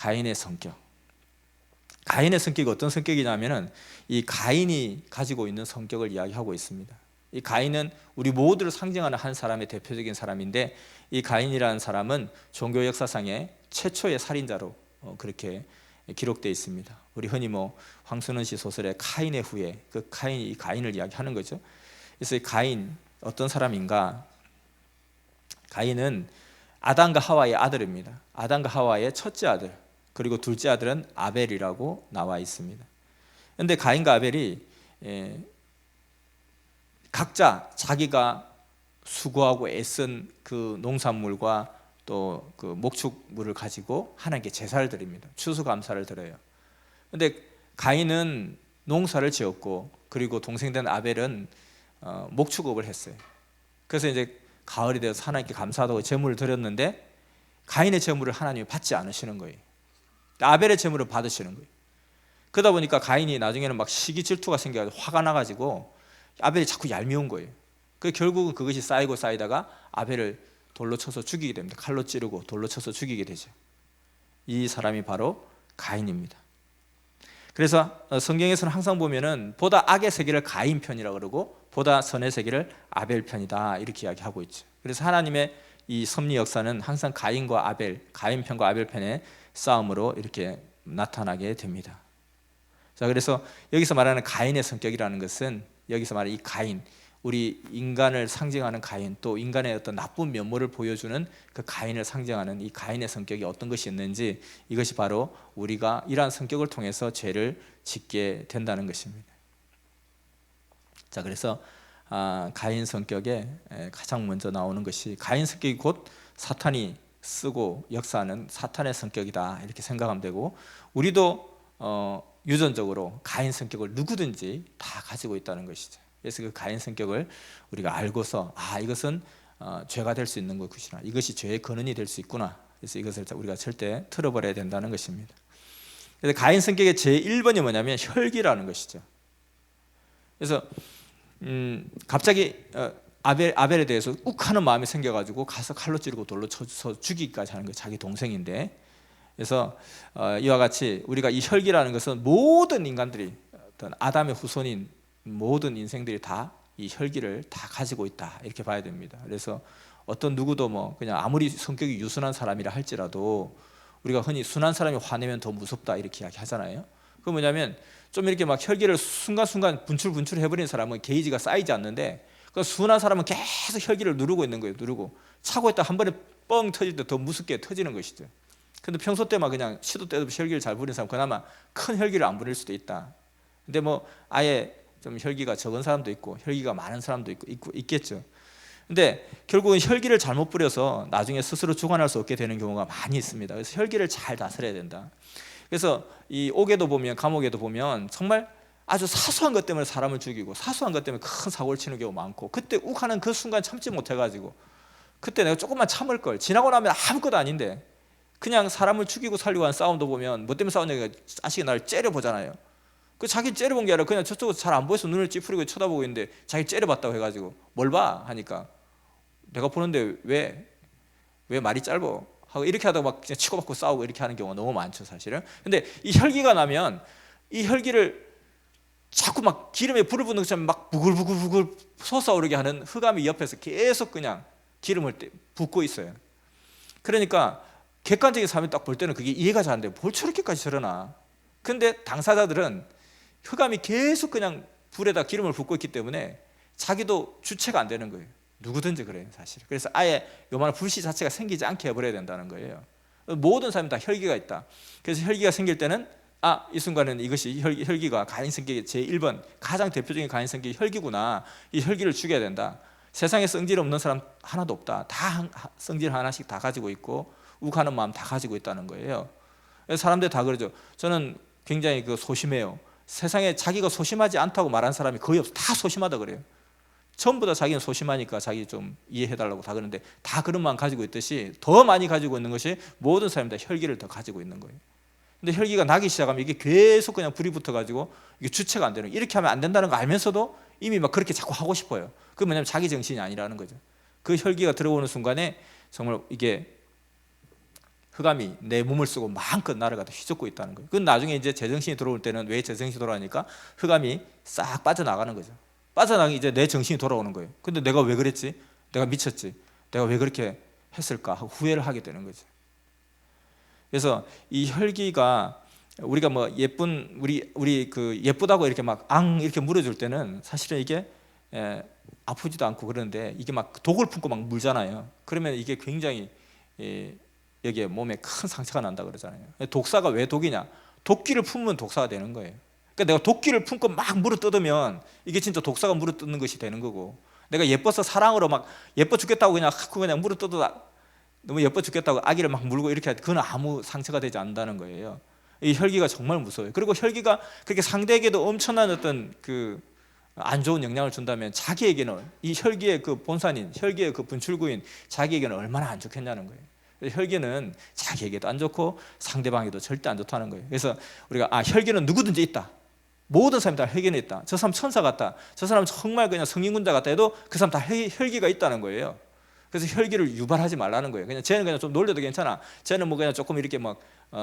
가인의 성격. 가인의 성격이 어떤 성격이냐면은 이 가인이 가지고 있는 성격을 이야기하고 있습니다. 이 가인은 우리 모두를 상징하는 한 사람의 대표적인 사람인데, 이 가인이라는 사람은 종교 역사상의 최초의 살인자로 그렇게 기록되어 있습니다. 우리 흔히 황순원 씨 소설의 카인의 후예, 그 카인이 이 가인을 이야기하는 거죠. 그래서 이 가인 어떤 사람인가? 가인은 아담과 하와의 아들입니다. 아담과 하와의 첫째 아들, 그리고 둘째 아들은 아벨이라고 나와 있습니다. 그런데 가인과 아벨이 각자 자기가 수고하고 애쓴 그 농산물과 또 그 목축물을 가지고 하나님께 제사를 드립니다. 추수감사를 드려요. 그런데 가인은 농사를 지었고, 그리고 동생된 아벨은 목축업을 했어요. 그래서 이제 가을이 되어서 하나님께 감사하다고 제물을 드렸는데, 가인의 제물을 하나님이 받지 않으시는 거예요. 아벨의 제물을 받으시는 거예요. 그러다 보니까 가인이 나중에는 막 시기 질투가 생겨가지고 화가 나가지고 아벨이 자꾸 얄미운 거예요. 그 결국은 그것이 쌓이고 쌓이다가 아벨을 돌로 쳐서 죽이게 됩니다. 칼로 찌르고 돌로 쳐서 죽이게 되죠. 이 사람이 바로 가인입니다. 그래서 성경에서는 항상 보면은 보다 악의 세계를 가인 편이라고 그러고 보다 선의 세계를 아벨 편이다, 이렇게 이야기하고 있죠. 그래서 하나님의 이 섭리 역사는 항상 가인과 아벨, 가인 편과 아벨 편의 싸움으로 이렇게 나타나게 됩니다. 자, 그래서 여기서 말하는 가인의 성격이라는 것은, 여기서 말하는 이 가인, 우리 인간을 상징하는 가인, 또 인간의 어떤 나쁜 면모를 보여주는 그 가인을 상징하는 이 가인의 성격이 어떤 것이 있는지, 이것이 바로 우리가 이러한 성격을 통해서 죄를 짓게 된다는 것입니다. 자, 그래서 가인 성격에 가장 먼저 나오는 것이, 가인 성격이 곧 사탄이 쓰고 역사하는 사탄의 성격이다, 이렇게 생각하면 되고, 우리도 유전적으로 가인 성격을 누구든지 다 가지고 있다는 것이죠. 그래서 그 가인 성격을 우리가 알고서 이것은 죄가 될 수 있는 것이구나, 이것이 죄의 근원이 될 수 있구나, 그래서 이것을 우리가 절대 틀어버려야 된다는 것입니다. 그래서 가인 성격의 제1번이 뭐냐면 혈기라는 것이죠. 그래서 갑자기 아벨에 대해서 욱하는 마음이 생겨가지고 가서 칼로 찌르고 돌로 쳐서 죽이기까지 하는 거예요. 자기 동생인데. 그래서 이와 같이 우리가 이 혈기라는 것은 모든 인간들이, 어떤 아담의 후손인 모든 인생들이 다 이 혈기를 다 가지고 있다, 이렇게 봐야 됩니다. 그래서 어떤 누구도 그냥 아무리 성격이 유순한 사람이라 할지라도, 우리가 흔히 순한 사람이 화내면 더 무섭다, 이렇게 이야기하잖아요. 그건 뭐냐면 좀 이렇게 막 혈기를 순간순간 분출 해버리는 사람은 게이지가 쌓이지 않는데, 그 순한 사람은 계속 혈기를 누르고 있는 거예요. 누르고 차고 있다 한 번에 뻥 터질 때 더 무섭게 터지는 것이죠. 근데 평소 때만 그냥 시도 때도 혈기를 잘 부리는 사람, 그나마 큰 혈기를 안 부릴 수도 있다. 근데 아예 좀 혈기가 적은 사람도 있고 혈기가 많은 사람도 있겠죠. 근데 결국은 혈기를 잘못 부려서 나중에 스스로 주관할 수 없게 되는 경우가 많이 있습니다. 그래서 혈기를 잘 다스려야 된다. 그래서 이 옥에도 보면, 감옥에도 보면 정말 아주 사소한 것 때문에 사람을 죽이고 사소한 것 때문에 큰 사고를 치는 경우가 많고, 그때 욱하는 그 순간 참지 못해가지고 그때 내가 조금만 참을 걸, 지나고 나면 아무것도 아닌데 그냥 사람을 죽이고 살리고 하는 싸움도 보면 뭐 때문에 싸우냐니까 자식이 나를 째려보잖아요. 그 자기 째려본 게 아니라 그냥 저쪽으로 잘 안 보여서 눈을 찌푸리고 쳐다보고 있는데 자기 째려봤다고 해가지고 뭘 봐? 하니까 내가 보는데 왜 말이 짧어? 하고 이렇게 하다가 막 그냥 치고받고 싸우고 이렇게 하는 경우가 너무 많죠, 사실은. 근데 이 혈기가 나면 이 혈기를 자꾸 막 기름에 불을 붓는 것처럼 막 부글부글 솟아오르게 하는 흑암이 옆에서 계속 그냥 기름을 붓고 있어요. 그러니까 객관적인 사람이 딱 볼 때는 그게 이해가 잘 안 돼요. 뭘 저렇게까지 저러나. 근데 당사자들은 흑암이 계속 그냥 불에다 기름을 붓고 있기 때문에 자기도 주체가 안 되는 거예요. 누구든지 그래요, 사실. 그래서 아예 요만한 불씨 자체가 생기지 않게 해버려야 된다는 거예요. 모든 사람이 다 혈기가 있다. 그래서 혈기가 생길 때는 이 순간에는 이것이 혈기가 가인 성격의 제1번 가장 대표적인 가인 성격이 혈기구나, 이 혈기를 죽여야 된다. 세상에 성질 없는 사람 하나도 없다. 다 성질 하나씩 다 가지고 있고 욱하는 마음 다 가지고 있다는 거예요. 사람들 다 그러죠. 저는 굉장히 소심해요. 세상에 자기가 소심하지 않다고 말하는 사람이 거의 없어. 다 소심하다 그래요. 전부 다 자기는 소심하니까 자기 좀 이해해달라고 다 그러는데, 다 그런 마음 가지고 있듯이 더 많이 가지고 있는 것이 모든 사람이 다 혈기를 더 가지고 있는 거예요. 근데 혈기가 나기 시작하면 이게 계속 그냥 불이 붙어가지고 이게 주체가 안 되는, 이렇게 하면 안 된다는 거 알면서도 이미 막 그렇게 자꾸 하고 싶어요. 그게 뭐냐면 자기 정신이 아니라는 거죠. 그 혈기가 들어오는 순간에 정말 이게 흑암이 내 몸을 쓰고 마음껏 나를 갖다 휘젓고 있다는 거예요. 그건 나중에 이제 제정신이 들어올 때는, 왜 제정신이 돌아가니까 흑암이 싹 빠져나가는 거죠. 빠져나가면 이제 내 정신이 돌아오는 거예요. 근데 내가 왜 그랬지? 내가 미쳤지? 내가 왜 그렇게 했을까 하고 후회를 하게 되는 거죠. 그래서 이 혈기가 우리가 뭐 예쁜 우리 그 예쁘다고 이렇게 막 이렇게 물어줄 때는 사실은 이게 아프지도 않고 그러는데, 이게 막 독을 품고 막 물잖아요. 그러면 이게 굉장히 여기에 몸에 큰 상처가 난다 그러잖아요. 독사가 왜 독이냐? 도끼를 품으면 독사가 되는 거예요. 그러니까 내가 도끼를 품고 막 물어뜯으면 이게 진짜 독사가 물어뜯는 것이 되는 거고, 내가 예뻐서 사랑으로 막 예뻐 죽겠다고 그냥 물어뜯어, 너무 예뻐 죽겠다고 아기를 막 물고 이렇게 하면 그건 아무 상처가 되지 않는다는 거예요. 이 혈기가 정말 무서워요. 그리고 혈기가 그렇게 상대에게도 엄청난 어떤 그 안 좋은 영향을 준다면, 자기에게는, 이 혈기의 그 본산인, 혈기의 그 분출구인 자기에게는 얼마나 안 좋겠냐는 거예요. 혈기는 자기에게도 안 좋고 상대방에게도 절대 안 좋다는 거예요. 그래서 우리가 혈기는 누구든지 있다. 모든 사람이 다 혈기는 있다. 저 사람 천사 같다. 저 사람 정말 그냥 성인군자 같다 해도 그 사람 다 혈기가 있다는 거예요. 그래서 혈기를 유발하지 말라는 거예요. 그냥 쟤는 그냥 좀 놀려도 괜찮아. 쟤는 뭐 그냥 조금 이렇게 막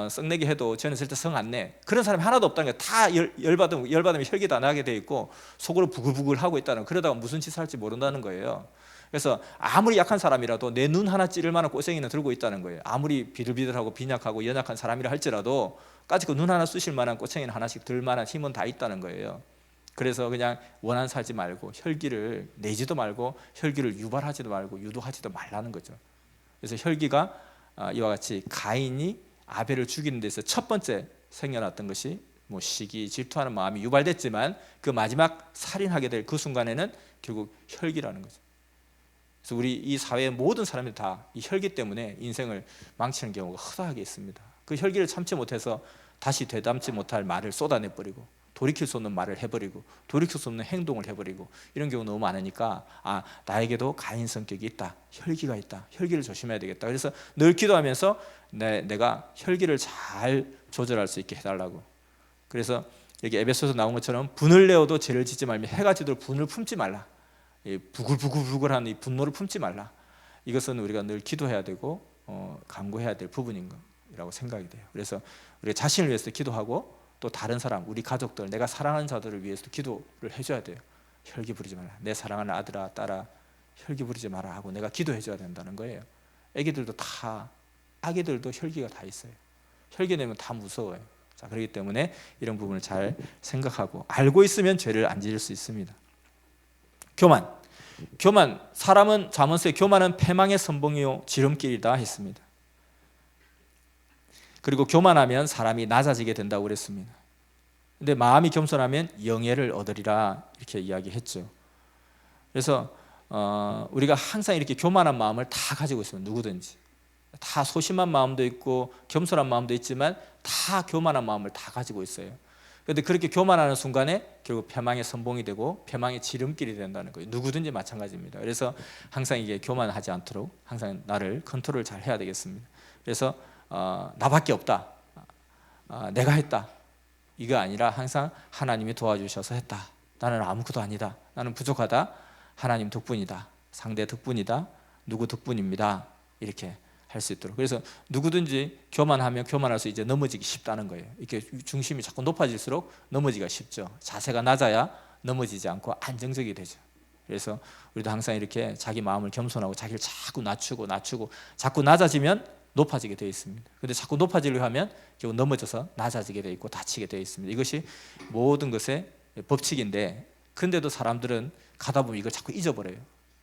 썩내기 해도 쟤는 절대 성 안 내. 그런 사람이 하나도 없다는 거예요. 다 열받으면 혈기 다 나게 돼 있고 속으로 부글부글 하고 있다는 거예요. 그러다가 무슨 짓을 할지 모른다는 거예요. 그래서 아무리 약한 사람이라도 내 눈 하나 찌를 만한 꼬챙이는 들고 있다는 거예요. 아무리 비들비들하고 빈약하고 연약한 사람이라 할지라도 까짓 그 눈 하나 쑤실 만한 꼬챙이는 하나씩 들 만한 힘은 다 있다는 거예요. 그래서 그냥 원한 살지 말고 혈기를 내지도 말고 혈기를 유발하지도 말고 유도하지도 말라는 거죠. 그래서 혈기가 이와 같이 가인이 아벨을 죽이는 데서 첫 번째 생겨났던 것이 뭐 시기, 질투하는 마음이 유발됐지만 그 마지막 살인하게 될 그 순간에는 결국 혈기라는 거죠. 그래서 우리 이 사회의 모든 사람들이 다 이 혈기 때문에 인생을 망치는 경우가 허다하게 있습니다. 그 혈기를 참지 못해서 다시 되담지 못할 말을 쏟아내버리고, 돌이킬 수 없는 말을 해버리고, 돌이킬 수 없는 행동을 해버리고, 이런 경우 너무 많으니까 나에게도 가인 성격이 있다, 혈기가 있다, 혈기를 조심해야 되겠다. 그래서 늘 기도하면서 내가 혈기를 잘 조절할 수 있게 해달라고. 그래서 여기 에베소서 나온 것처럼 분을 내어도 죄를 짓지 말며 해가 지도록 분을 품지 말라. 부글부글부글한 이 분노를 품지 말라. 이것은 우리가 늘 기도해야 되고 간구해야 될 부분인 거라고 생각이 돼요. 그래서 우리가 자신을 위해서 기도하고 또 다른 사람, 우리 가족들, 내가 사랑하는 자들을 위해서도 기도를 해줘야 돼요. 혈기 부리지 말라. 내 사랑하는 아들아, 딸아, 혈기 부리지 마라 하고 내가 기도해줘야 된다는 거예요. 아기들도 혈기가 다 있어요. 혈기 내면 다 무서워요. 자, 그렇기 때문에 이런 부분을 잘 생각하고 알고 있으면 죄를 안 지을 수 있습니다. 교만, 사람은 잠언서에 교만은 패망의 선봉이요 지름길이다 했습니다. 그리고 교만하면 사람이 낮아지게 된다고 그랬습니다. 근데 마음이 겸손하면 영예를 얻으리라 이렇게 이야기했죠. 그래서 우리가 항상 이렇게 교만한 마음을 다 가지고 있어요. 누구든지 다 소심한 마음도 있고 겸손한 마음도 있지만 다 교만한 마음을 다 가지고 있어요. 그런데 그렇게 교만하는 순간에 결국 패망의 선봉이 되고 패망의 지름길이 된다는 거예요. 누구든지 마찬가지입니다. 그래서 항상 이게 교만하지 않도록 항상 나를 컨트롤 잘 해야 되겠습니다. 그래서 나밖에 없다, 내가 했다, 이거 아니라 항상 하나님이 도와주셔서 했다, 나는 아무것도 아니다, 나는 부족하다, 하나님 덕분이다, 상대 덕분이다, 누구 덕분입니다, 이렇게 할 수 있도록. 그래서 누구든지 교만하면 교만할수 이제 넘어지기 쉽다는 거예요. 이렇게 중심이 자꾸 높아질수록 넘어지기가 쉽죠. 자세가 낮아야 넘어지지 않고 안정적이 되죠. 그래서 우리도 항상 이렇게 자기 마음을 겸손하고 자기를 자꾸 낮추고 자꾸 낮아지면 높아지게 되어 있습니다. 그런데 자꾸 높아지려고 하면 결국 넘어져서 낮아지게 되어 있고 다치게 되어 있습니다. 이것이 모든 것의 법칙인데, 근데도 사람들은 가다 보면 이걸 자꾸 잊어버려요.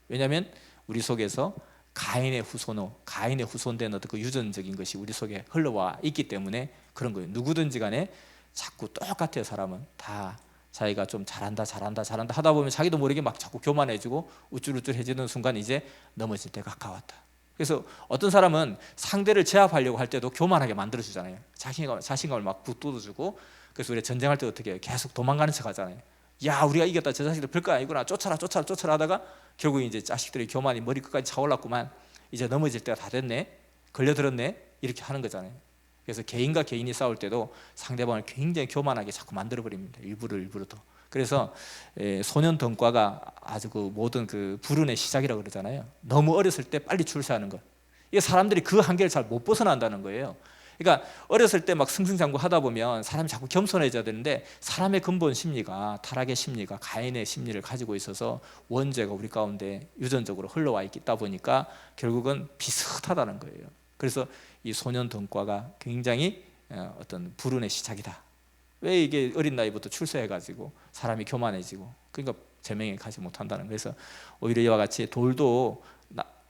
왜냐하면 우리 속에서 가인의 후손된 어떤 그 유전적인 것이 우리 속에 흘러와 있기 때문에 그런 거예요. 누구든지 간에 자꾸 똑같아요. 사람은 다 자기가 좀 잘한다 하다 보면 자기도 모르게 막 자꾸 교만해지고 우쭐우쭐해지는 순간 이제 넘어질 때 가까웠다. 그래서 어떤 사람은 상대를 제압하려고 할 때도 교만하게 만들어주잖아요. 자신감을 막 북돋아주고. 그래서 우리 전쟁할 때 어떻게 해요? 계속 도망가는 척 하잖아요. 야, 우리가 이겼다, 저 자식들 별거 아니구나, 쫓아라 하다가 결국 이제 자식들의 교만이 머리 끝까지 차올랐구만, 이제 넘어질 때가 다 됐네, 걸려들었네, 이렇게 하는 거잖아요. 그래서 개인과 개인이 싸울 때도 상대방을 굉장히 교만하게 자꾸 만들어버립니다. 일부러도. 그래서 소년 덩과가 아주 그 모든 그 불운의 시작이라고 그러잖아요. 너무 어렸을 때 빨리 출세하는 것, 이게 사람들이 그 한계를 잘 못 벗어난다는 거예요. 그러니까 어렸을 때 막 승승장구하다 보면 사람이 자꾸 겸손해져야 되는데 사람의 근본 심리가 타락의 심리가 가인의 심리를 가지고 있어서 원죄가 우리 가운데 유전적으로 흘러와 있다 보니까 결국은 비슷하다는 거예요. 그래서 이 소년 등과가 굉장히 어떤 불운의 시작이다. 왜 이게 어린 나이부터 출세해가지고 사람이 교만해지고 그러니까 제명에 가지 못한다는 거예요. 그래서 오히려 이와 같이 돌도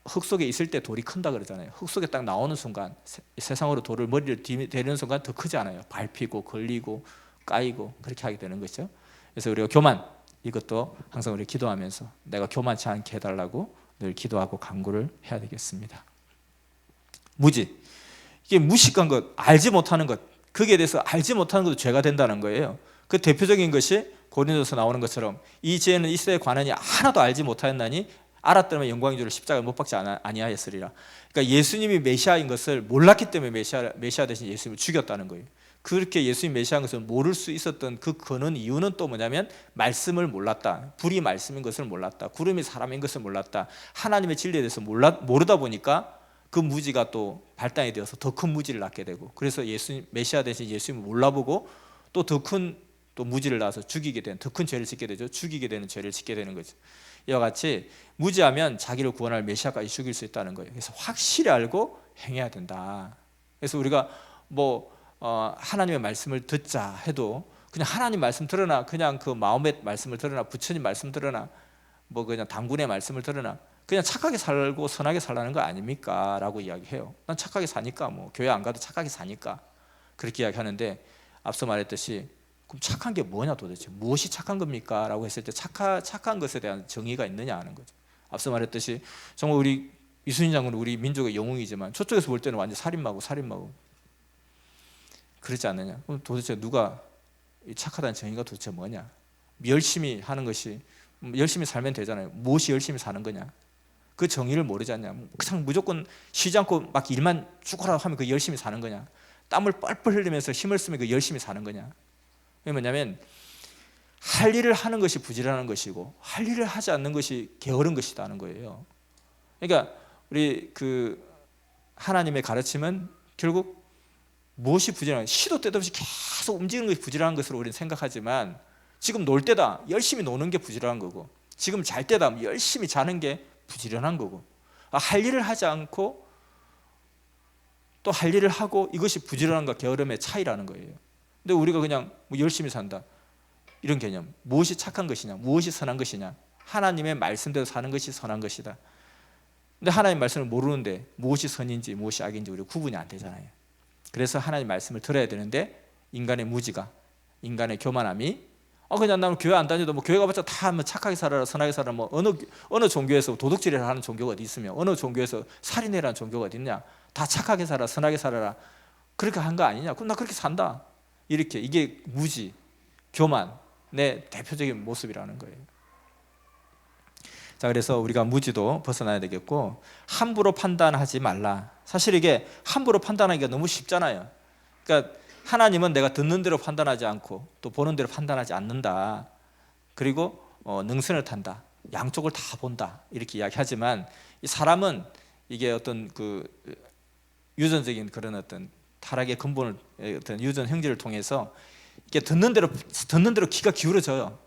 흙 속에 있을 때 돌이 큰다 그러잖아요. 흙 속에 딱 나오는 순간 세상으로 돌을 머리를 대는 순간 더 크지 않아요. 밟히고 걸리고 까이고 그렇게 하게 되는 거죠. 그래서 우리가 교만 이것도 항상 우리 기도하면서 내가 교만치 않게 해달라고 늘 기도하고 간구를 해야 되겠습니다. 무지, 이게 무식한 것, 알지 못하는 것, 거기에 대해서 알지 못하는 것도 죄가 된다는 거예요. 그 대표적인 것이 고린도서 나오는 것처럼 이 죄는 이스라엘 관원이 하나도 알지 못하였나니 알았더라면 영광인 줄을 십자가에 못 박지 아니하였으리라. 그러니까 예수님이 메시아인 것을 몰랐기 때문에 메시아 대신 예수님을 죽였다는 거예요. 그렇게 예수님 메시아인 것을 모를 수 있었던 그 근원 이유는 또 뭐냐면 말씀을 몰랐다. 불이 말씀인 것을 몰랐다. 구름이 사람인 것을 몰랐다. 하나님의 진리에 대해서 모르다 보니까 그 무지가 또 발단이 되어서 더 큰 무지를 낳게 되고, 그래서 예수님 메시아 대신 예수님을 몰라보고 또 더 큰 또 무지를 낳아서 죽이게 되는, 더 큰 죄를 짓게 되죠. 죽이게 되는 죄를 짓게 되는 거죠. 이와 같이 무지하면 자기를 구원할 메시아까지 죽일 수 있다는 거예요. 그래서 확실히 알고 행해야 된다. 그래서 우리가 하나님의 말씀을 듣자 해도 그냥 하나님 말씀 들으나, 그냥 그 마음의 말씀을 들으나, 부처님 말씀 들으나, 뭐 그냥 당군의 말씀을 들으나 그냥 착하게 살고 선하게 살라는 거 아닙니까? 라고 이야기해요. 난 착하게 사니까, 뭐 교회 안 가도 착하게 사니까 그렇게 이야기하는데, 앞서 말했듯이 그럼 착한 게 뭐냐 도대체, 무엇이 착한 겁니까? 라고 했을 때 착한 것에 대한 정의가 있느냐 하는 거죠. 앞서 말했듯이 정말 우리 이순신 장군은 우리 민족의 영웅이지만 저쪽에서 볼 때는 완전 살인마고 그렇지 않느냐. 그럼 도대체 누가 착하다는 정의가 도대체 뭐냐? 열심히 하는 것이, 열심히 살면 되잖아요. 무엇이 열심히 사는 거냐? 그 정의를 모르지 않냐? 그냥 무조건 쉬지 않고 막 일만 죽어라 하면 그 열심히 사는 거냐? 땀을 뻘뻘 흘리면서 힘을 쓰면 그 열심히 사는 거냐? 그게 뭐냐면 할 일을 하는 것이 부지런한 것이고 할 일을 하지 않는 것이 게으른 것이다는 거예요. 그러니까 우리 그 하나님의 가르침은 결국 무엇이 부지런한, 시도 때도 없이 계속 움직이는 것이 부지런한 것으로 우리는 생각하지만, 지금 놀 때다 열심히 노는 게 부지런한 거고, 지금 잘 때다 열심히 자는 게 부지런한 거고, 할 일을 하지 않고 또 할 일을 하고, 이것이 부지런함과 게으름의 차이라는 거예요. 근데 우리가 그냥 뭐 열심히 산다 이런 개념, 무엇이 착한 것이냐, 무엇이 선한 것이냐, 하나님의 말씀대로 사는 것이 선한 것이다. 근데 하나님의 말씀을 모르는데 무엇이 선인지 무엇이 악인지 우리가 구분이 안 되잖아요. 그래서 하나님의 말씀을 들어야 되는데 인간의 무지가, 인간의 교만함이 그냥 나는 교회 안 다녀도 뭐 교회 가봤자 다 뭐 착하게 살아라 선하게 살아라, 뭐 어느 종교에서 도둑질을 하는 종교가 어디 있으며 어느 종교에서 살인해라는 종교가 어디 있냐, 다 착하게 살아 선하게 살아라 그렇게 한 거 아니냐, 그럼 나 그렇게 산다, 이렇게. 이게 무지, 교만의 대표적인 모습이라는 거예요. 자, 그래서 우리가 무지도 벗어나야 되겠고, 함부로 판단하지 말라. 사실 이게 함부로 판단하기가 너무 쉽잖아요. 그러니까 하나님은 내가 듣는 대로 판단하지 않고 또 보는 대로 판단하지 않는다. 그리고 능선을 탄다. 양쪽을 다 본다. 이렇게 이야기하지만, 이 사람은 이게 어떤 그 유전적인 그런 어떤 타락의 근본을, 어떤 유전 형질을 통해서 이게 듣는 대로 귀가 기울어져요.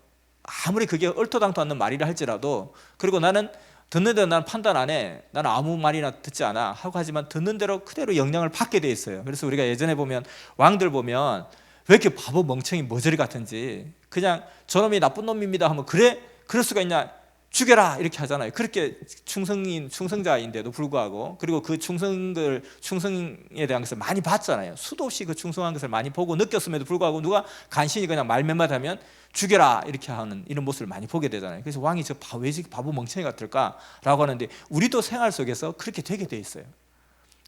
아무리 그게 얼토당토 않는 말이라 할지라도. 그리고 나는 듣는 대로 나는 판단 안 해, 나는 아무 말이나 듣지 않아 하고 하지만 듣는 대로 그대로 영향을 받게 돼 있어요. 그래서 우리가 예전에 보면 왕들 보면 왜 이렇게 바보 멍청이 머저리 같은지, 그냥 저놈이 나쁜 놈입니다 하면 그럴 수가 있냐, 죽여라 이렇게 하잖아요. 그렇게 충성자인데도 불구하고, 그리고 그 충성에 대한 것을 많이 봤잖아요. 수도 없이 그 충성한 것을 많이 보고 느꼈음에도 불구하고 누가 간신히 그냥 말 몇 마디 하면 죽여라 이렇게 하는 이런 모습을 많이 보게 되잖아요. 그래서 왕이 왜 바보 멍청이 같을까라고 하는데, 우리도 생활 속에서 그렇게 되게 돼 있어요.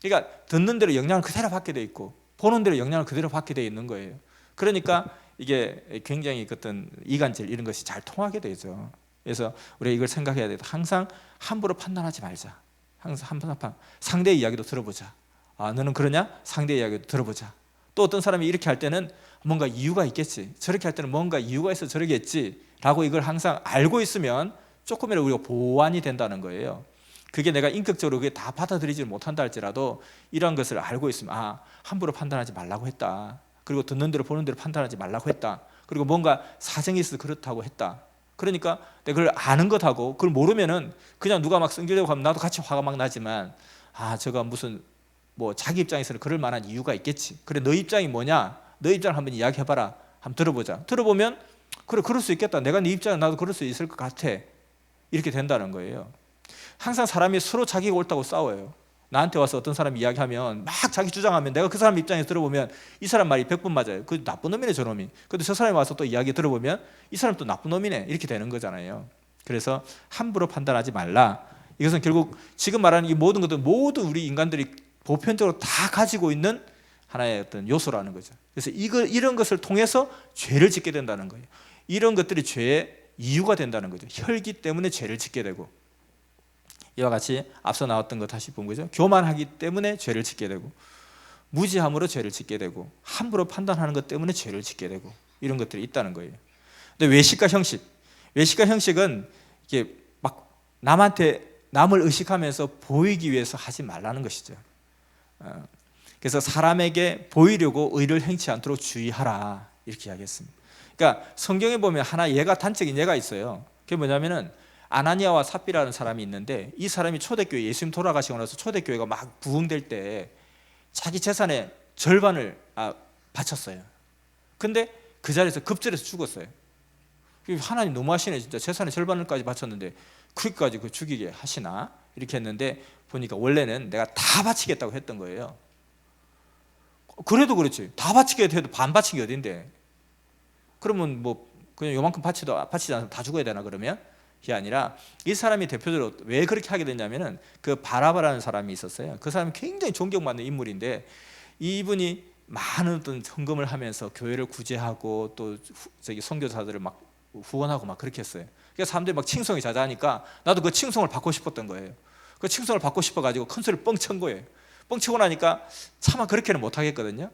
그러니까 듣는 대로 영향을 그대로 받게 돼 있고 보는 대로 영향을 그대로 받게 돼 있는 거예요. 그러니까 이게 굉장히 어떤 이간질 이런 것이 잘 통하게 되죠. 그래서 우리가 이걸 생각해야 돼요. 항상 함부로 판단하지 말자. 항상 상대의 이야기도 들어보자. 너는 그러냐? 상대의 이야기도 들어보자. 또 어떤 사람이 이렇게 할 때는 뭔가 이유가 있겠지, 저렇게 할 때는 뭔가 이유가 있어 저러겠지 라고 이걸 항상 알고 있으면 조금이라도 우리가 보완이 된다는 거예요. 그게 내가 인격적으로 그게 다 받아들이지 못한다 할지라도 이러한 것을 알고 있으면 함부로 판단하지 말라고 했다. 그리고 듣는 대로 보는 대로 판단하지 말라고 했다. 그리고 뭔가 사정이 있어서 그렇다고 했다. 그러니까 내가 그걸 아는 것하고 그걸 모르면은 그냥 누가 막 성질내고 하면 나도 같이 화가 막 나지만 저가 무슨 뭐 자기 입장에서는 그럴 만한 이유가 있겠지. 그래 너 입장이 뭐냐? 너 입장을 한번 이야기해봐라. 한번 들어보자. 들어보면 그래 그럴 수 있겠다. 내가 네 입장은 나도 그럴 수 있을 것 같아. 이렇게 된다는 거예요. 항상 사람이 서로 자기가 옳다고 싸워요. 나한테 와서 어떤 사람이 이야기하면 막 자기 주장하면 내가 그 사람 입장에서 들어보면 이 사람 말이 100번 맞아요. 그 나쁜 놈이네 저놈이. 근데 저 사람이 와서 또 이야기 들어보면 이 사람 또 나쁜 놈이네. 이렇게 되는 거잖아요. 그래서 함부로 판단하지 말라. 이것은 결국 지금 말하는 이 모든 것들 모두 우리 인간들이 보편적으로 다 가지고 있는 하나의 어떤 요소라는 거죠. 그래서 이런 것을 통해서 죄를 짓게 된다는 거예요. 이런 것들이 죄의 이유가 된다는 거죠. 혈기 때문에 죄를 짓게 되고 이와 같이 앞서 나왔던 거 다시 본 거죠. 교만하기 때문에 죄를 짓게 되고 무지함으로 죄를 짓게 되고 함부로 판단하는 것 때문에 죄를 짓게 되고 이런 것들이 있다는 거예요. 근데 외식과 형식은 이게 막 남을 의식하면서 보이기 위해서 하지 말라는 것이죠. 그래서 사람에게 보이려고 의를 행치 않도록 주의하라 이렇게 이야기했습니다. 그러니까 성경에 보면 하나 단적인 예가 있어요. 그게 뭐냐면은 아나니아와 삽비라는 사람이 있는데 이 사람이 초대교회 예수님 돌아가시고 나서 초대교회가 막 부흥될 때 자기 재산의 절반을 바쳤어요. 근데 그 자리에서 급절해서 죽었어요. 하나님 너무하시네 진짜. 재산의 절반을까지 바쳤는데 그렇게까지 죽이게 하시나 이렇게 했는데 보니까 원래는 내가 다 바치겠다고 했던 거예요. 그래도 그렇지 다 바치게 해도 반 바친 게 어딘데. 그러면 뭐 그냥 요만큼 바치지 않아서 다 죽어야 되나 그러면? 그게 아니라 이 사람이 대표적으로 왜 그렇게 하게 됐냐면은 그 바라바라는 사람이 있었어요. 그 사람이 굉장히 존경받는 인물인데 이분이 많은 어떤 헌금을 하면서 교회를 구제하고 또 선교사들을 막 후원하고 막 그렇게 했어요. 그래서 사람들이 막 칭송이 자자하니까 나도 그 칭송을 받고 싶었던 거예요. 그 칭송을 받고 싶어가지고 큰 소리를 뻥 친 거예요. 뻥 치고 나니까 차마 그렇게는 못 하겠거든요.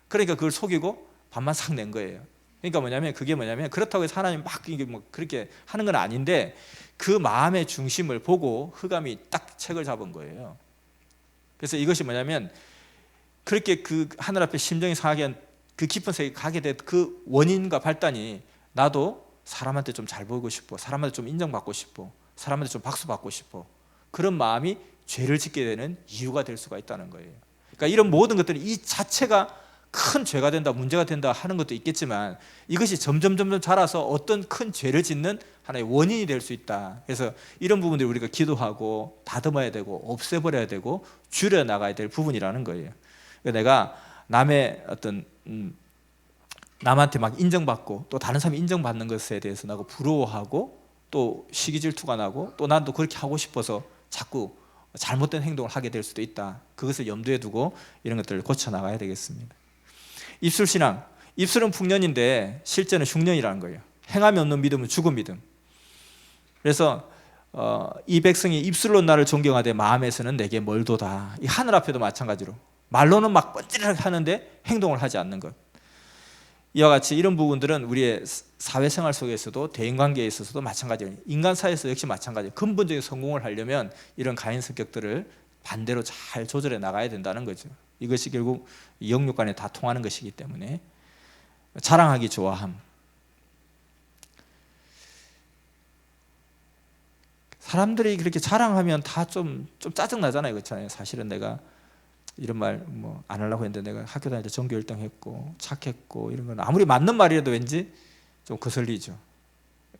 그러니까 그걸 속이고 반만 싹 낸 거예요. 그러니까 그게 뭐냐면 그렇다고 해서 하나님 막 이게 뭐 그렇게 하는 건 아닌데 그 마음의 중심을 보고 흑암이 딱 책을 잡은 거예요. 그래서 이것이 뭐냐면 그렇게 그 하늘 앞에 심정이 상하게 한 그 깊은 세계에 가게 된 그 원인과 발단이 나도 사람한테 좀 잘 보이고 싶어, 사람한테 좀 인정받고 싶어, 사람한테 좀 박수받고 싶어, 그런 마음이 죄를 짓게 되는 이유가 될 수가 있다는 거예요. 그러니까 이런 모든 것들이 이 자체가 큰 죄가 된다, 문제가 된다 하는 것도 있겠지만 이것이 점점 자라서 어떤 큰 죄를 짓는 하나의 원인이 될 수 있다. 그래서 이런 부분들이 우리가 기도하고 다듬어야 되고 없애버려야 되고 줄여나가야 될 부분이라는 거예요. 그러니까 내가 남의 어떤 남한테 막 인정받고 또 다른 사람이 인정받는 것에 대해서 나고 부러워하고 또 시기질투가 나고 또 난 또 그렇게 하고 싶어서 자꾸 잘못된 행동을 하게 될 수도 있다. 그것을 염두에 두고 이런 것들을 고쳐나가야 되겠습니다. 입술신앙, 입술은 풍년인데 실제는 흉년이라는 거예요. 행함이 없는 믿음은 죽은 믿음. 그래서 이 백성이 입술로 나를 존경하되 마음에서는 내게 멀도다. 이 하늘 앞에도 마찬가지로 말로는 막 뻔질하게 하는데 행동을 하지 않는 것. 이와 같이 이런 부분들은 우리의 사회생활 속에서도 대인관계에 있어서도 마찬가지예요. 인간 사회에서 역시 마찬가지예요. 근본적인 성공을 하려면 이런 가인 성격들을 반대로 잘 조절해 나가야 된다는 거죠. 이것이 결국 영육 간에 다 통하는 것이기 때문에. 자랑하기 좋아함. 사람들이 그렇게 자랑하면 다 좀 짜증나잖아요. 그렇잖아요. 사실은 내가 이런 말 뭐 안 하려고 했는데 내가 학교 다닐 때 전교 1등 했고 착했고 이런 건 아무리 맞는 말이라도 왠지 좀 거슬리죠.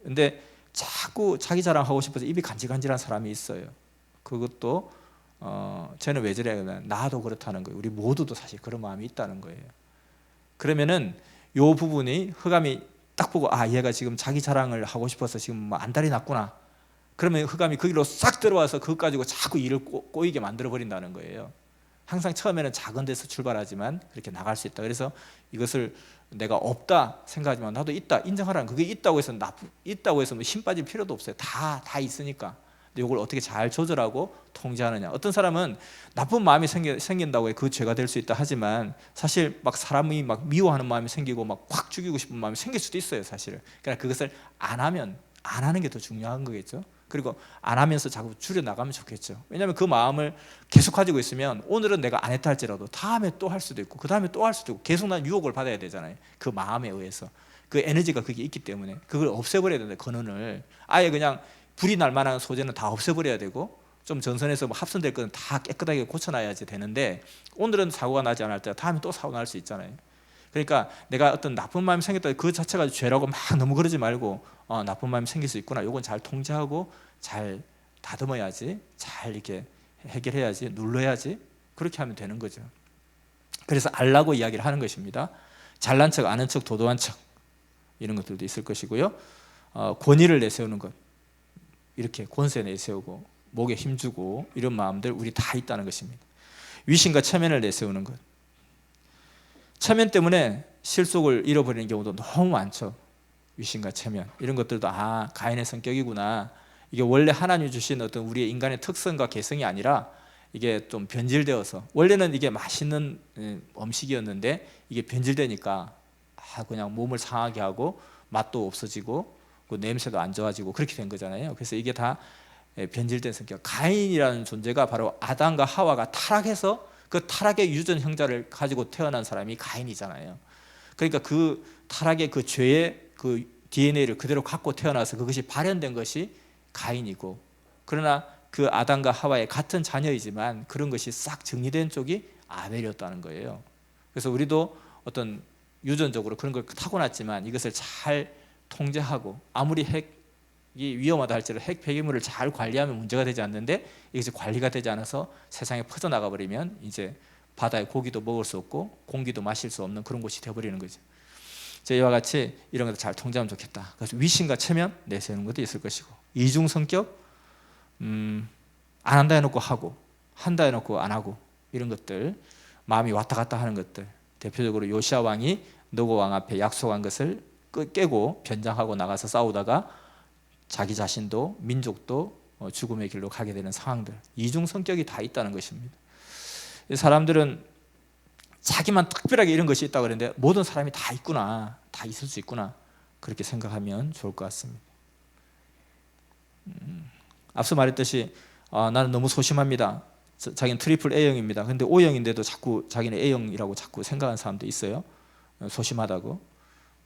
근데 자꾸 자기 자랑하고 싶어서 입이 간질간질한 사람이 있어요. 그것도 쟤는 왜 저래? 나도 그렇다는 거예요. 우리 모두도 사실 그런 마음이 있다는 거예요. 그러면은 요 부분이 흑암이 딱 보고 얘가 지금 자기 자랑을 하고 싶어서 지금 뭐 안달이 났구나. 그러면 흑암이 그 길로 싹 들어와서 그것 가지고 자꾸 일을 꼬이게 만들어 버린다는 거예요. 항상 처음에는 작은 데서 출발하지만 그렇게 나갈 수 있다. 그래서 이것을 내가 없다 생각하지만 나도 있다 인정하라는, 그게 있다고 해서 있다고 해서 뭐 힘 빠질 필요도 없어요. 다 있으니까. 근데 이걸 어떻게 잘 조절하고 통제하느냐. 어떤 사람은 나쁜 마음이 생긴다고 해 그 죄가 될 수 있다 하지만 사실 막 사람이 막 미워하는 마음이 생기고 막 확 죽이고 싶은 마음이 생길 수도 있어요. 사실은. 그러니까 그것을 안 하는 게 더 중요한 거겠죠. 그리고 안 하면서 자꾸 줄여나가면 좋겠죠. 왜냐하면 그 마음을 계속 가지고 있으면 오늘은 내가 안 했다 할지라도 다음에 또 할 수도 있고 그 다음에 또 할 수도 있고 계속 난 유혹을 받아야 되잖아요. 그 마음에 의해서 그 에너지가 그게 있기 때문에 그걸 없애버려야 되는데, 근원을 아예 그냥 불이 날 만한 소재는 다 없애버려야 되고 좀 전선에서 뭐 합선될 거는 다 깨끗하게 고쳐놔야지 되는데, 오늘은 사고가 나지 않을 때 다음에 또 사고 날 수 있잖아요. 그러니까 내가 어떤 나쁜 마음이 생겼다 그 자체가 죄라고 막 너무 그러지 말고 나쁜 마음이 생길 수 있구나, 요건 잘 통제하고 잘 다듬어야지, 잘 이렇게 해결해야지, 눌러야지, 그렇게 하면 되는 거죠. 그래서 알라고 이야기를 하는 것입니다. 잘난 척, 아는 척, 도도한 척, 이런 것들도 있을 것이고요. 권위를 내세우는 것, 이렇게 권세 내세우고 목에 힘주고 이런 마음들 우리 다 있다는 것입니다. 위신과 체면을 내세우는 것, 체면 때문에 실속을 잃어버리는 경우도 너무 많죠. 위신과 체면, 이런 것들도 가인의 성격이구나, 이게 원래 하나님 주신 어떤 우리의 인간의 특성과 개성이 아니라 이게 좀 변질되어서, 원래는 이게 맛있는 음식이었는데 이게 변질되니까 그냥 몸을 상하게 하고 맛도 없어지고 그 냄새도 안 좋아지고 그렇게 된 거잖아요. 그래서 이게 다 변질된 성격. 가인이라는 존재가 바로 아담과 하와가 타락해서 그 타락의 유전 형자를 가지고 태어난 사람이 가인이잖아요. 그러니까 그 타락의 그 죄의 그 DNA를 그대로 갖고 태어나서 그것이 발현된 것이 가인이고, 그러나 그 아담과 하와의 같은 자녀이지만 그런 것이 싹 정리된 쪽이 아벨이었다는 거예요. 그래서 우리도 어떤 유전적으로 그런 걸 타고났지만 이것을 잘 통제하고, 아무리 핵이 위험하다 할지라도 핵 폐기물을 잘 관리하면 문제가 되지 않는데 이것이 관리가 되지 않아서 세상에 퍼져나가 버리면 이제 바다의 고기도 먹을 수 없고 공기도 마실 수 없는 그런 곳이 되어버리는 거죠. 이와 같이 이런 것도 잘 통제하면 좋겠다. 그래서 위신과 체면 내세우는 것도 있을 것이고, 이중 성격, 안 한다 해놓고 하고 한다 해놓고 안 하고, 이런 것들, 마음이 왔다 갔다 하는 것들, 대표적으로 요시아 왕이 노고 왕 앞에 약속한 것을 깨고 변장하고 나가서 싸우다가 자기 자신도 민족도 죽음의 길로 가게 되는 상황들, 이중 성격이 다 있다는 것입니다. 사람들은 자기만 특별하게 이런 것이 있다고 그러는데 모든 사람이 다 있구나, 다 있을 수 있구나, 그렇게 생각하면 좋을 것 같습니다. 앞서 말했듯이 나는 너무 소심합니다. 자기는 트리플 A형입니다. 근데 O형인데도 자꾸 자기는 A형이라고 자꾸 생각하는 사람도 있어요. 소심하다고.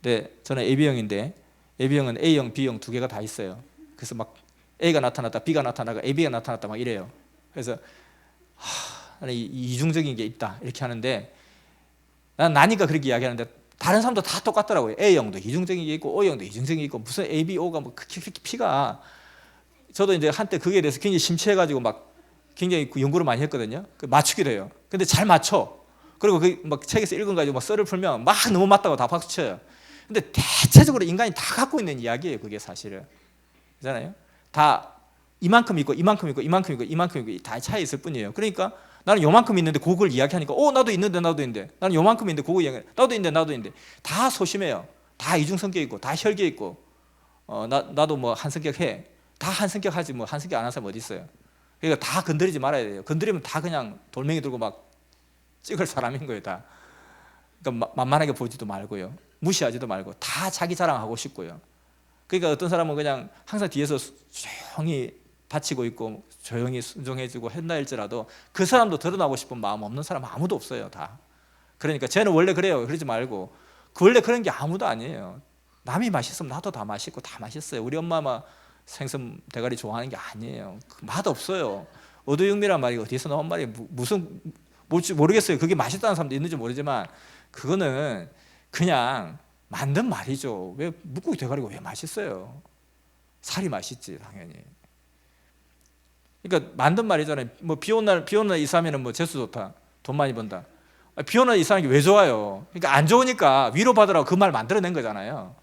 근데 저는 AB형인데 AB형은 A형, B형 두 개가 다 있어요. 그래서 막 A가 나타났다, B가 나타나고 AB가 나타났다 막 이래요. 그래서 나는 이중적인 게 있다 이렇게 하는데, 난 나니까 그렇게 이야기하는데 다른 사람도 다 똑같더라고요. A형도 이중적인 게 있고 O형도 이중적인 게 있고, 무슨 A, B, O가 뭐 그렇게 P가, 저도 이제 한때 그게 대해서 굉장히 심취해가지고 막 굉장히 연구를 많이 했거든요. 맞추기도 해요. 근데 잘 맞춰. 그리고 막 책에서 읽은 가지고 막 썰을 풀면 막 너무 맞다고 다 박수 쳐요. 근데 대체적으로 인간이 다 갖고 있는 이야기예요. 그게 사실은. 그렇잖아요. 다 이만큼 있고 이만큼 있고 이만큼 있고 이만큼 있고 다 차이 있을 뿐이에요. 그러니까 나는 요만큼 있는데 그걸 이야기하니까 나도 있는데 나도 있는데, 나는 요만큼 있는데 그거 이야기해 나도 있는데 나도 있는데, 다 소심해요. 다 이중성격 있고 다 혈기 있고 나도 뭐 한성격 해. 다 한성격 하지 뭐 한성격 안 하는 사람 어디 있어요. 그러니까 다 건드리지 말아야 돼요. 건드리면 다 그냥 돌멩이 들고 막 찍을 사람인 거예요. 다. 그러니까 만만하게 보지도 말고요, 무시하지도 말고 다 자기 자랑하고 싶고요. 그러니까 어떤 사람은 그냥 항상 뒤에서 조용히 바치고 있고 조용히 순종해주고 한다 할지라도 그 사람도 드러나고 싶은 마음 없는 사람 아무도 없어요. 다. 그러니까 쟤는 원래 그래요 그러지 말고, 원래 그런 게 아무도 아니에요. 남이 맛있으면 나도 다 맛있고 다 맛있어요. 우리 엄마 막 생선 대가리 좋아하는 게 아니에요. 맛 없어요. 어두육미란 말이 어디서 나온 말이 무슨 뭘지 모르겠어요. 그게 맛있다는 사람도 있는지 모르지만 그거는 그냥 만든 말이죠. 왜 묵고기 대가리가 왜 맛있어요? 살이 맛있지 당연히. 그러니까 만든 말이잖아요. 뭐 비 오는 날 이사하면은 뭐 재수 좋다, 돈 많이 번다. 비 오는 날 이사하는 게 왜 좋아요? 그러니까 안 좋으니까 위로 받으라고 그 말 만들어낸 거잖아요.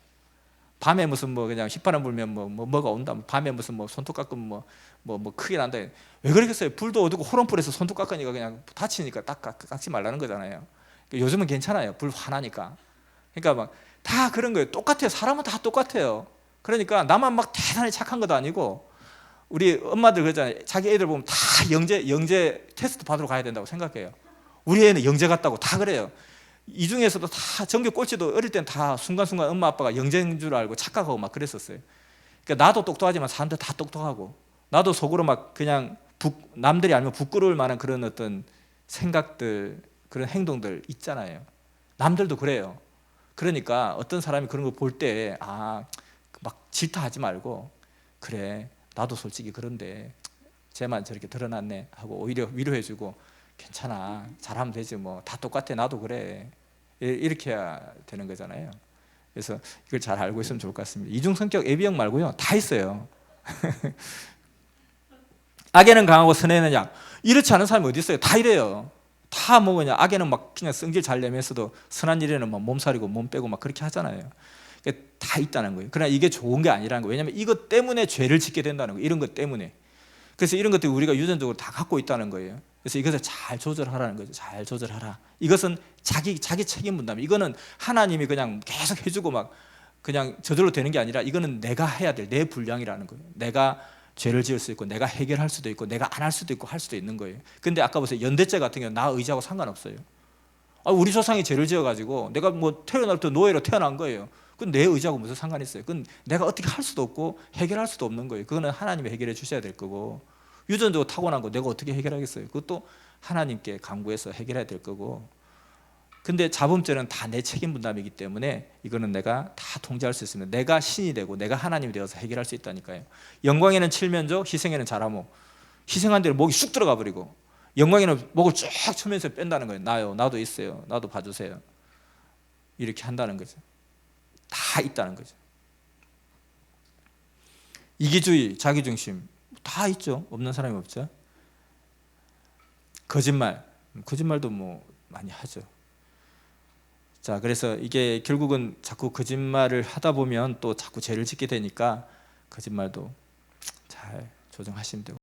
밤에 무슨 뭐 그냥 휘파람 불면 뭐가 온다. 밤에 무슨 뭐 손톱 깎으면 뭐 크게 난다. 왜 그러겠어요? 불도 어두고 호롱불에서 손톱 깎으니까 그냥 다치니까 딱 깎지 말라는 거잖아요. 그러니까 요즘은 괜찮아요. 불 화나니까. 그러니까 막 다 그런 거예요. 똑같아요. 사람은 다 똑같아요. 그러니까 나만 막 대단히 착한 것도 아니고, 우리 엄마들 그러잖아요. 자기 애들 보면 다 영재 테스트 받으러 가야 된다고 생각해요. 우리 애는 영재 같다고 다 그래요. 이 중에서도 다 전교 꼴찌도 어릴 땐 다 순간순간 엄마 아빠가 영재인 줄 알고 착각하고 막 그랬었어요. 그러니까 나도 똑똑하지만 사람들 다 똑똑하고, 나도 속으로 막 그냥 남들이 알면 부끄러울 만한 그런 어떤 생각들, 그런 행동들 있잖아요. 남들도 그래요. 그러니까 어떤 사람이 그런 거 볼 때 막 질타하지 말고, 그래 나도 솔직히 그런데 쟤만 저렇게 드러났네 하고 오히려 위로해주고, 괜찮아 잘하면 되지 뭐, 다 똑같아 나도 그래, 이렇게 해야 되는 거잖아요. 그래서 이걸 잘 알고 있으면 좋을 것 같습니다. 이중성격 AB형 말고요 다 있어요. 악에는 강하고 선에는 약, 이렇지 않은 사람이 어디 있어요? 다 이래요. 다 뭐 그냥 악에는 막 그냥 성질 잘 내면서도 선한 일에는 막 몸살이고 몸 빼고 막 그렇게 하잖아요. 다 있다는 거예요. 그러나 이게 좋은 게 아니라는 거예요. 왜냐하면 이것 때문에 죄를 짓게 된다는 거예요. 이런 것 때문에. 그래서 이런 것들이 우리가 유전적으로 다 갖고 있다는 거예요. 그래서 이것을 잘 조절하라는 거죠. 잘 조절하라. 이것은 자기 책임 분담. 이거는 하나님이 그냥 계속 해주고 막 그냥 저절로 되는 게 아니라, 이거는 내가 해야 될 내 분량이라는 거예요. 내가 죄를 지을 수 있고, 내가 해결할 수도 있고, 내가 안 할 수도 있고 할 수도 있는 거예요. 근데 아까 보세요. 연대죄 같은 경우는 나 의지하고 상관없어요. 우리 조상이 죄를 지어가지고 내가 뭐 태어날 때 노예로 태어난 거예요. 그건 내 의지하고 무슨 상관이 있어요? 그건 내가 어떻게 할 수도 없고 해결할 수도 없는 거예요. 그거는 하나님이 해결해 주셔야 될 거고, 유전적으로 타고난 거 내가 어떻게 해결하겠어요? 그것도 하나님께 간구해서 해결해야 될 거고. 근데 자범죄는 다 내 책임 분담이기 때문에 이거는 내가 다 통제할 수 있으면, 내가 신이 되고 내가 하나님이 되어서 해결할 수 있다니까요. 영광에는 칠면조, 희생에는 잘하모. 희생한 데는 목이 쑥 들어가 버리고, 영광에는 목을 쭉 쳐면서 뺀다는 거예요. 나도 있어요. 나도 봐주세요. 이렇게 한다는 거죠. 다 있다는 거죠. 이기주의, 자기중심 다 있죠. 없는 사람이 없죠. 거짓말도 뭐 많이 하죠. 자, 그래서 이게 결국은 자꾸 거짓말을 하다 보면 또 자꾸 죄를 짓게 되니까 거짓말도 잘 조정하시면 되고.